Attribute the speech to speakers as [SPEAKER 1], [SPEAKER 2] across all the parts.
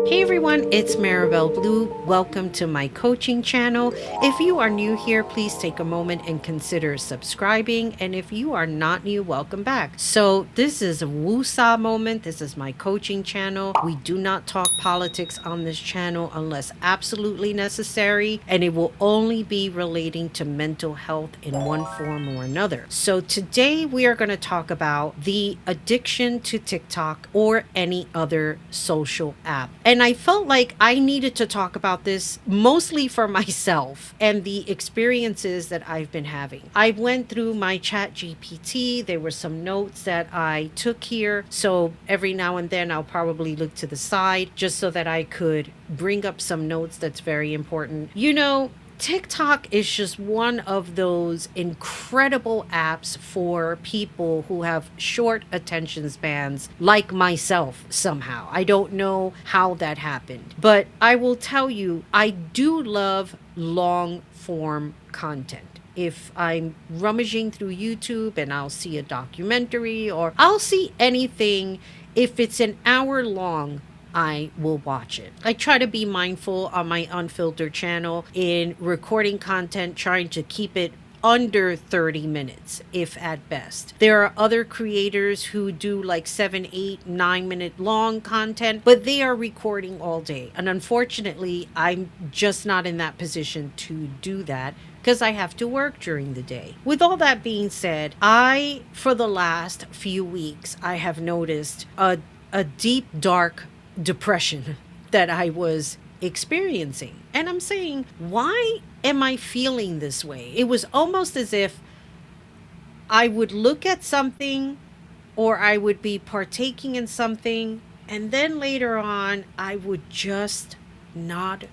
[SPEAKER 1] Hey everyone, it's Marabelle Blue. Welcome to my coaching channel. If you are new here, please take a moment and consider subscribing. And if you are not new, welcome back. So this is a woosah moment. This is my coaching channel. We do not talk politics on this channel unless absolutely necessary, and it will only be relating to mental health in one form or another. So today we are going to talk about the addiction to TikTok or any other social app. And I felt like I needed to talk about this mostly for myself and the experiences that I've been having. I went through my chat GPT. There were some notes that I took here. So every now and then I'll probably look to the side just so that I could bring up some notes that's very important. TikTok is just one of those incredible apps for people who have short attention spans like myself somehow. I don't know how that happened, but I will tell you, I do love long form content. If I'm rummaging through YouTube and I'll see a documentary or I'll see anything, if it's an hour long, I will watch it. I try to be mindful on my Unfiltered channel in recording content, trying to keep it under 30 minutes, if at best. There are other creators who do like 7, 8, 9 minute long content, but they are recording all day. And unfortunately, I'm just not in that position to do that because I have to work during the day. With all that being said, for the last few weeks, I have noticed a deep, dark depression that I was experiencing. And I'm saying, why am I feeling this way? It was almost as if I would look at something or I would be partaking in something, and then later on, I would just not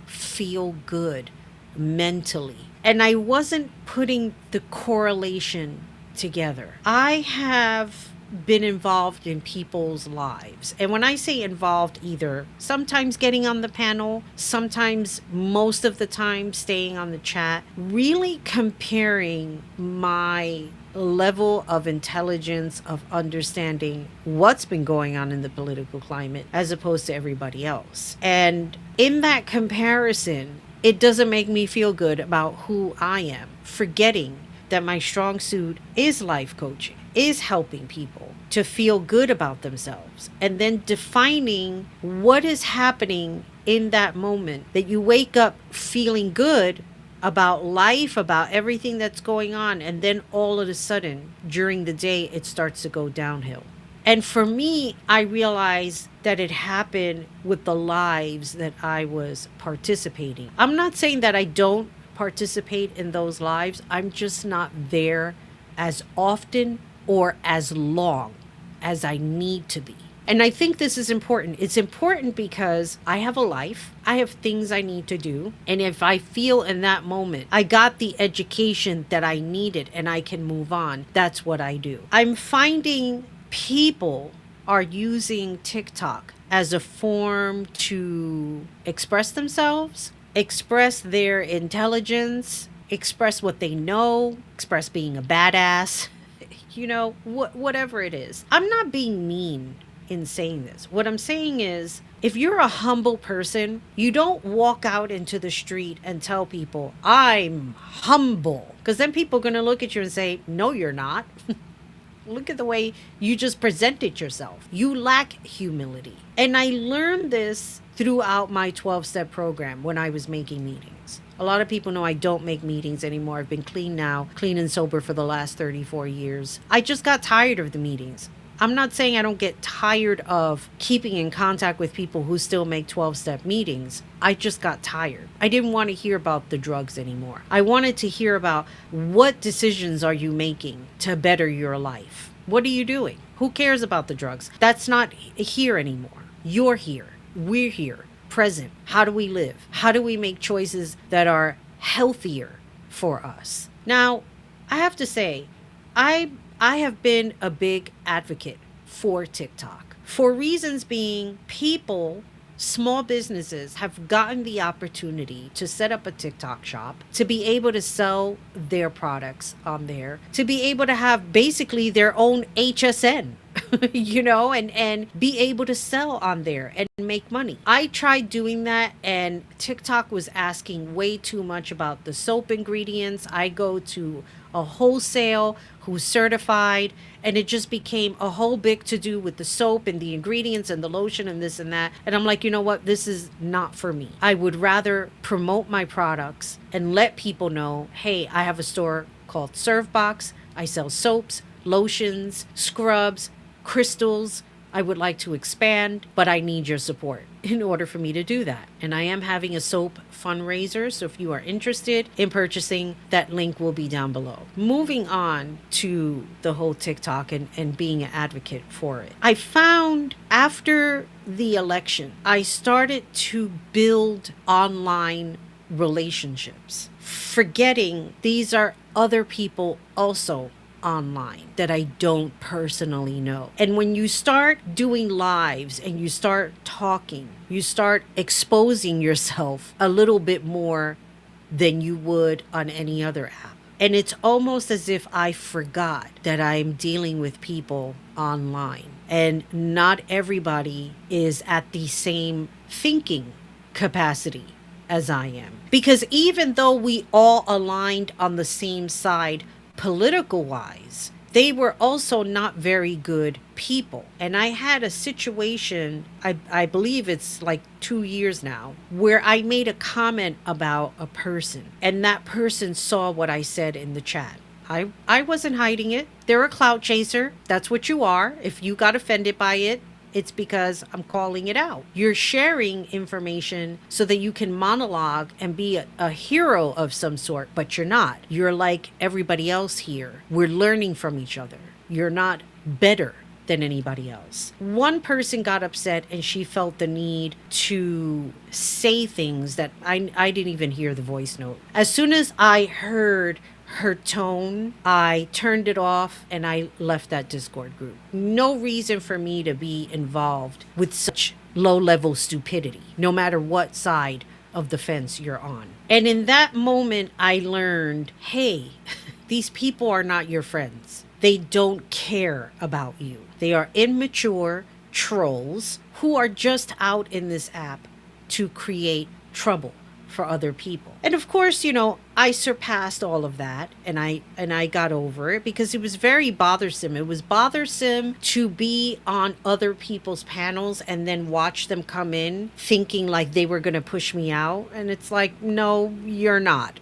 [SPEAKER 1] feel good mentally. And I wasn't putting the correlation together. I have been involved in people's lives. And when I say involved, either sometimes getting on the panel, sometimes most of the time staying on the chat, really comparing my level of intelligence, of understanding what's been going on in the political climate as opposed to everybody else. And in that comparison, it doesn't make me feel good about who I am, forgetting that my strong suit is life coaching, is helping people to feel good about themselves, and then defining what is happening in that moment that you wake up feeling good about life, about everything that's going on, and then all of a sudden during the day it starts to go downhill. And for me, I realized that it happened with the lives that I was participating. I'm not saying that I don't participate in those lives. I'm just not there as often or as long as I need to be. And I think this is important. It's important because I have a life. I have things I need to do. And if I feel in that moment I got the education that I needed and I can move on, that's what I do. I'm finding people are using TikTok as a form to express themselves, express their intelligence, express what they know, express being a badass, whatever it is. I'm not being mean in saying this. What I'm saying is, if you're a humble person, you don't walk out into the street and tell people, I'm humble. Because then people are going to look at you and say, no, you're not. Look at the way you just presented yourself. You lack humility. And I learned this throughout my 12-step program when I was making meetings. A lot of people know I don't make meetings anymore. I've been clean and sober for the last 34 years. I just got tired of the meetings. I'm not saying I don't get tired of keeping in contact with people who still make 12-step meetings. I just got tired. I didn't want to hear about the drugs anymore. I wanted to hear about what decisions are you making to better your life? What are you doing? Who cares about the drugs? That's not here anymore. You're here. We're here. Present. How do we live? How do we make choices that are healthier for us? Now, I have to say, I have been a big advocate for TikTok for reasons being people small businesses have gotten the opportunity to set up a TikTok shop, to be able to sell their products on there, to be able to have basically their own HSN. And be able to sell on there and make money. I tried doing that, and TikTok was asking way too much about the soap ingredients. I go to a wholesale who's certified, and it just became a whole big to do with the soap and the ingredients and the lotion and this and that. And I'm like, you know what? This is not for me. I would rather promote my products and let people know, hey, I have a store called Servebox. I sell soaps, lotions, scrubs, crystals. I would like to expand, but I need your support in order for me to do that. And I am having a soap fundraiser. So if you are interested in purchasing, that link will be down below. Moving on to the whole TikTok and being an advocate for it. I found after the election, I started to build online relationships, forgetting these are other people also online that I don't personally know. And when you start doing lives and you start talking, you start exposing yourself a little bit more than you would on any other app. And it's almost as if I forgot that I'm dealing with people online. And not everybody is at the same thinking capacity as I am. Because even though we all aligned on the same side political wise, they were also not very good people. And I had a situation, I believe it's like 2 years now, where I made a comment about a person, and that person saw what I said in the chat. I wasn't hiding it. They're a clout chaser. That's what you are. If you got offended by it, it's because I'm calling it out. You're sharing information so that you can monologue and be a hero of some sort, but you're not. You're like everybody else here. We're learning from each other. You're not better than anybody else. One person got upset and she felt the need to say things that I didn't even hear the voice note. As soon as I heard her tone, I turned it off and I left that Discord group. No reason for me to be involved with such low-level stupidity, no matter what side of the fence you're on. And in that moment, I learned, hey, these people are not your friends. They don't care about you. They are immature trolls who are just out in this app to create trouble for other people. And of course, I surpassed all of that and I got over it because it was very bothersome. It was bothersome to be on other people's panels and then watch them come in thinking like they were going to push me out. And it's like, no, you're not.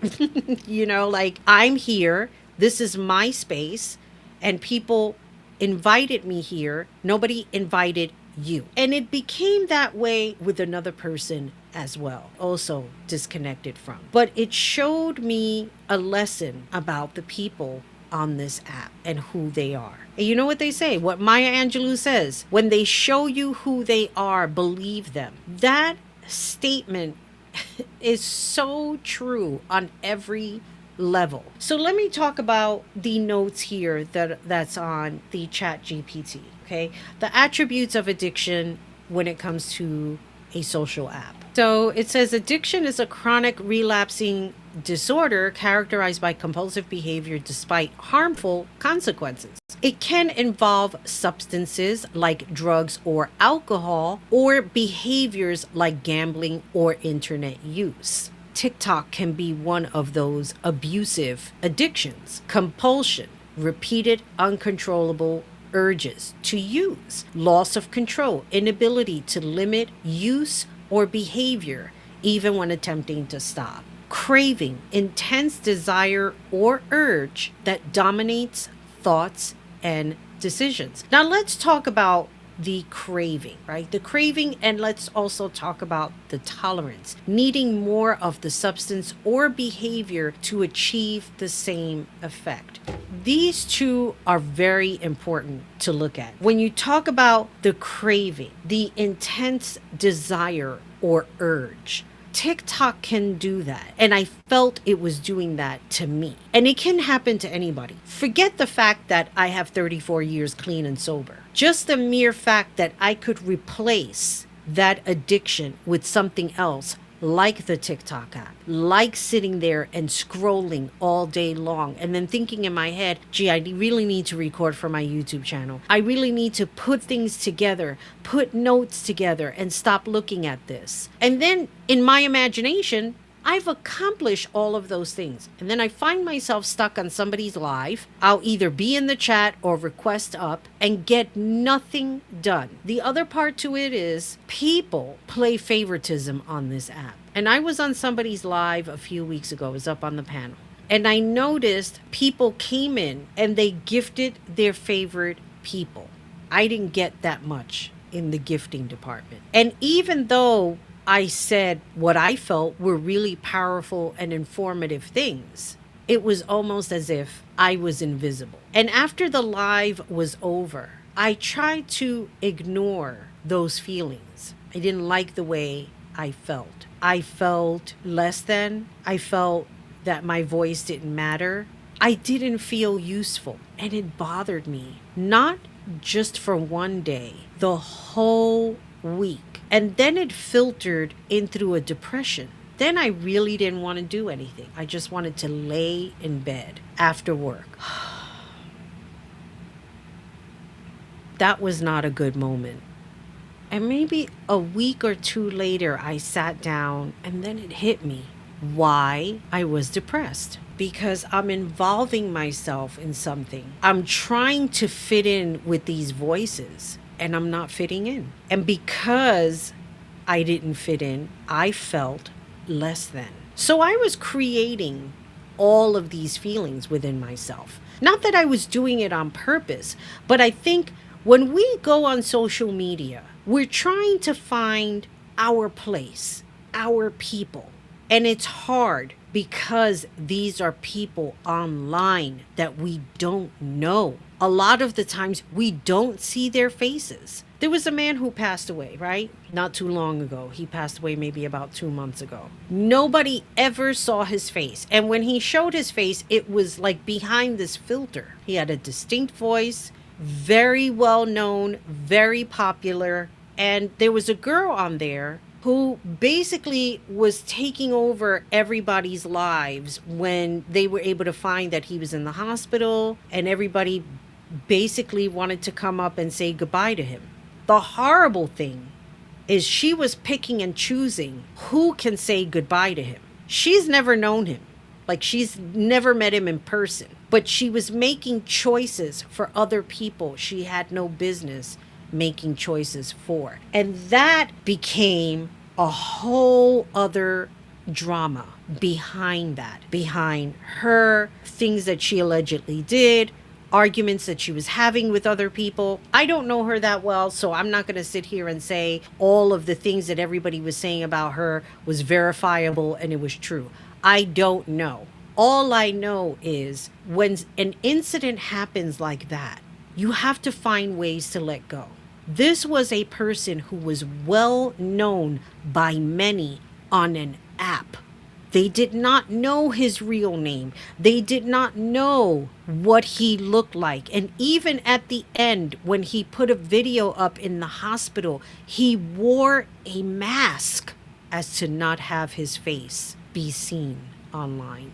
[SPEAKER 1] Like I'm here. This is my space and people invited me here. Nobody invited you. And it became that way with another person as well, also disconnected from. But it showed me a lesson about the people on this app and who they are. And you know what they say, what Maya Angelou says, when they show you who they are, believe them. That statement is so true on every level. So let me talk about the notes here that's on the Chat GPT. Okay, the attributes of addiction when it comes to a social app. So it says addiction is a chronic relapsing disorder characterized by compulsive behavior despite harmful consequences. It can involve substances like drugs or alcohol, or behaviors like gambling or internet use. TikTok can be one of those abusive addictions. Compulsion, repeated uncontrollable urges to use, loss of control, inability to limit use or behavior, even when attempting to stop. Craving, intense desire or urge that dominates thoughts and decisions. Now let's talk about the craving, right? The craving, and let's also talk about the tolerance, needing more of the substance or behavior to achieve the same effect. These two are very important to look at. When you talk about the craving, the intense desire or urge, TikTok can do that. And I felt it was doing that to me. And it can happen to anybody. Forget the fact that I have 34 years clean and sober. Just the mere fact that I could replace that addiction with something else, like the TikTok app, like sitting there and scrolling all day long and then thinking in my head, gee, I really need to record for my YouTube channel. I really need to put things together, put notes together, and stop looking at this. And then in my imagination, I've accomplished all of those things. And then I find myself stuck on somebody's live. I'll either be in the chat or request up and get nothing done. The other part to it is people play favoritism on this app. And I was on somebody's live a few weeks ago. I was up on the panel. And I noticed people came in and they gifted their favorite people. I didn't get that much in the gifting department. And even though I said what I felt were really powerful and informative things, it was almost as if I was invisible. And after the live was over, I tried to ignore those feelings. I didn't like the way I felt. I felt less than. I felt that my voice didn't matter. I didn't feel useful, and it bothered me. Not just for one day, the whole week. And then it filtered in through a depression. Then I really didn't want to do anything. I just wanted to lay in bed after work. That was not a good moment. And maybe a week or two later, I sat down and then it hit me why I was depressed. Because I'm involving myself in something. I'm trying to fit in with these voices. And I'm not fitting in. And because I didn't fit in, I felt less than. So I was creating all of these feelings within myself. Not that I was doing it on purpose, but I think when we go on social media, we're trying to find our place, our people. And it's hard because these are people online that we don't know. A lot of the times we don't see their faces. There was a man who passed away, right? Not too long ago. He passed away maybe about 2 months ago. Nobody ever saw his face. And when he showed his face, it was like behind this filter. He had a distinct voice, very well known, very popular. And there was a girl on there who basically was taking over everybody's lives when they were able to find that he was in the hospital, and everybody basically wanted to come up and say goodbye to him. The horrible thing is she was picking and choosing who can say goodbye to him. She's never known him. Like, she's never met him in person, but she was making choices for other people she had no business making choices for. And that became a whole other drama behind that, behind her, things that she allegedly did, arguments that she was having with other people. I don't know her that well, so I'm not going to sit here and say all of the things that everybody was saying about her was verifiable and it was true. I don't know. All I know is when an incident happens like that, you have to find ways to let go. This was a person who was well known by many on an app. They did not know his real name. They did not know what he looked like. And even at the end, when he put a video up in the hospital, he wore a mask as to not have his face be seen online.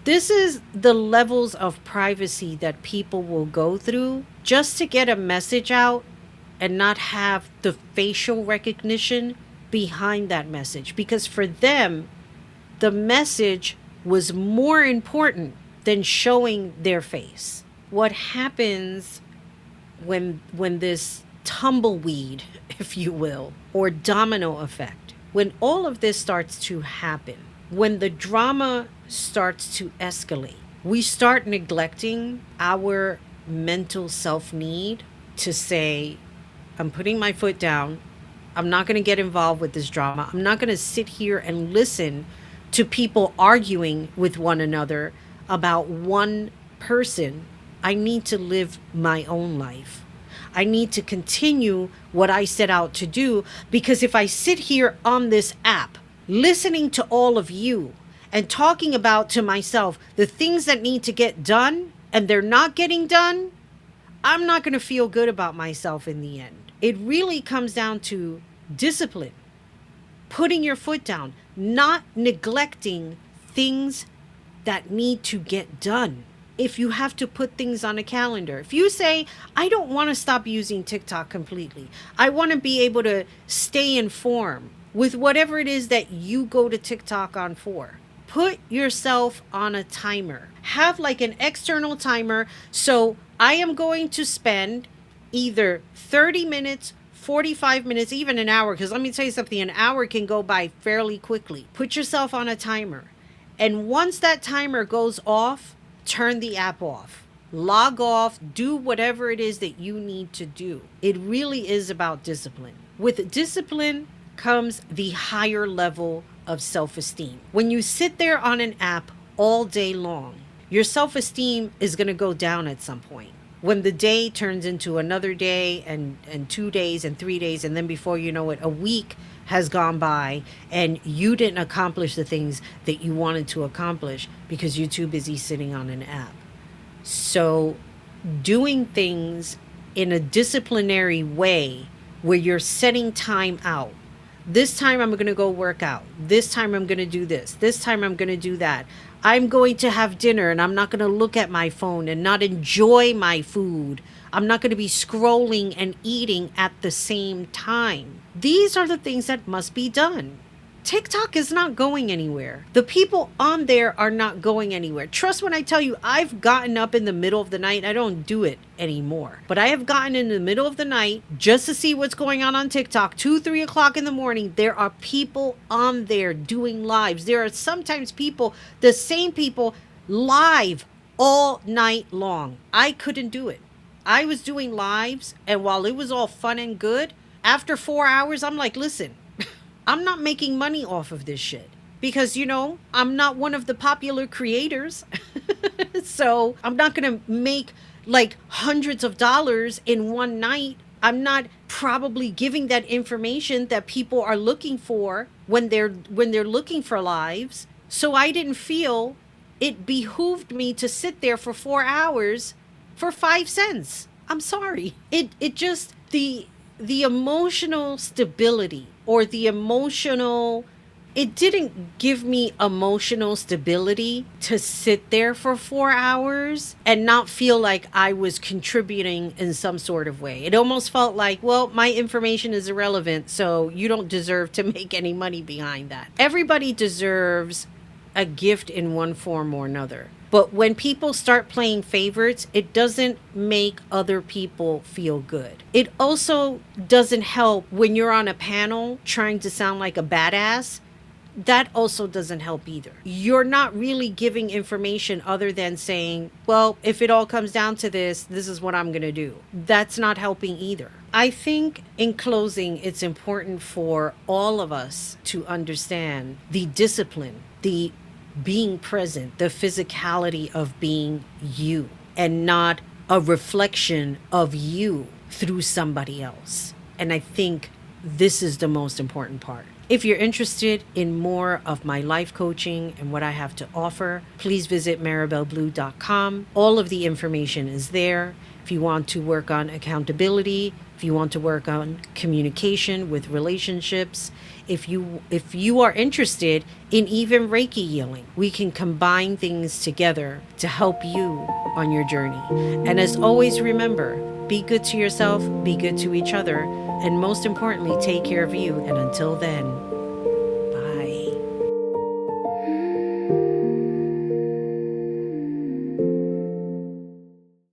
[SPEAKER 1] This is the levels of privacy that people will go through just to get a message out and not have the facial recognition behind that message. Because for them, the message was more important than showing their face. What happens when this tumbleweed, if you will, or domino effect, when all of this starts to happen, when the drama starts to escalate, we start neglecting our mental self-need to say, I'm putting my foot down. I'm not going to get involved with this drama. I'm not going to sit here and listen to people arguing with one another about one person. I need to live my own life. I need to continue what I set out to do, because if I sit here on this app listening to all of you and talking about to myself the things that need to get done and they're not getting done, I'm not going to feel good about myself in the end. It really comes down to Discipline, putting your foot down, not neglecting things that need to get done. If you have to put things on a calendar, if you say, I don't want to stop using TikTok completely, I want to be able to stay informed with whatever it is that you go to TikTok on for, put yourself on a timer. Have like an external timer. So I am going to spend either 30 minutes, 45 minutes, even an hour, because let me tell you something, an hour can go by fairly quickly. Put yourself on a timer. And once that timer goes off, turn the app off, log off, do whatever it is that you need to do. It really is about discipline. With discipline comes the higher level of self-esteem. When you sit there on an app all day long, your self-esteem is going to go down at some point. When the day turns into another day and 2 days and 3 days, and then before you know it, a week has gone by and you didn't accomplish the things that you wanted to accomplish because you're too busy sitting on an app. So doing things in a disciplinary way where you're setting time out. This time I'm going to go work out. This time I'm going to do this. This time I'm going to do that. I'm going to have dinner and I'm not going to look at my phone and not enjoy my food. I'm not going to be scrolling and eating at the same time. These are the things that must be done. TikTok is not going anywhere. The people on there are not going anywhere. Trust when I tell you, I've gotten up in the middle of the night. I don't do it anymore, but I have gotten in the middle of the night just to see what's going on TikTok. 2, 3 o'clock in the morning. There are people on there doing lives. There are sometimes people, the same people, live all night long. I couldn't do it. I was doing lives, and while it was all fun and good, after 4 hours, I'm like, listen, I'm not making money off of this shit because, I'm not one of the popular creators. So I'm not going to make like hundreds of dollars in one night. I'm not probably giving that information that people are looking for when they're looking for lives. So I didn't feel it behooved me to sit there for 4 hours for 5 cents. I'm sorry. It just, the emotional stability or it didn't give me emotional stability to sit there for 4 hours and not feel like I was contributing in some sort of way. It almost felt like, well, my information is irrelevant, so you don't deserve to make any money behind that. Everybody deserves a gift in one form or another. But when people start playing favorites, it doesn't make other people feel good. It also doesn't help when you're on a panel trying to sound like a badass. That also doesn't help either. You're not really giving information other than saying, well, if it all comes down to this is what I'm going to do. That's not helping either. I think in closing, it's important for all of us to understand the discipline, the being present, the physicality of being you and not a reflection of you through somebody else. And I think this is the most important part. If you're interested in more of my life coaching and what I have to offer, please visit marabelleblue.com. All of the information is there. If you want to work on accountability, if you want to work on communication with relationships, if you are interested in even Reiki healing, we can combine things together to help you on your journey. And as always, remember, be good to yourself, be good to each other, and most importantly, take care of you. And until then,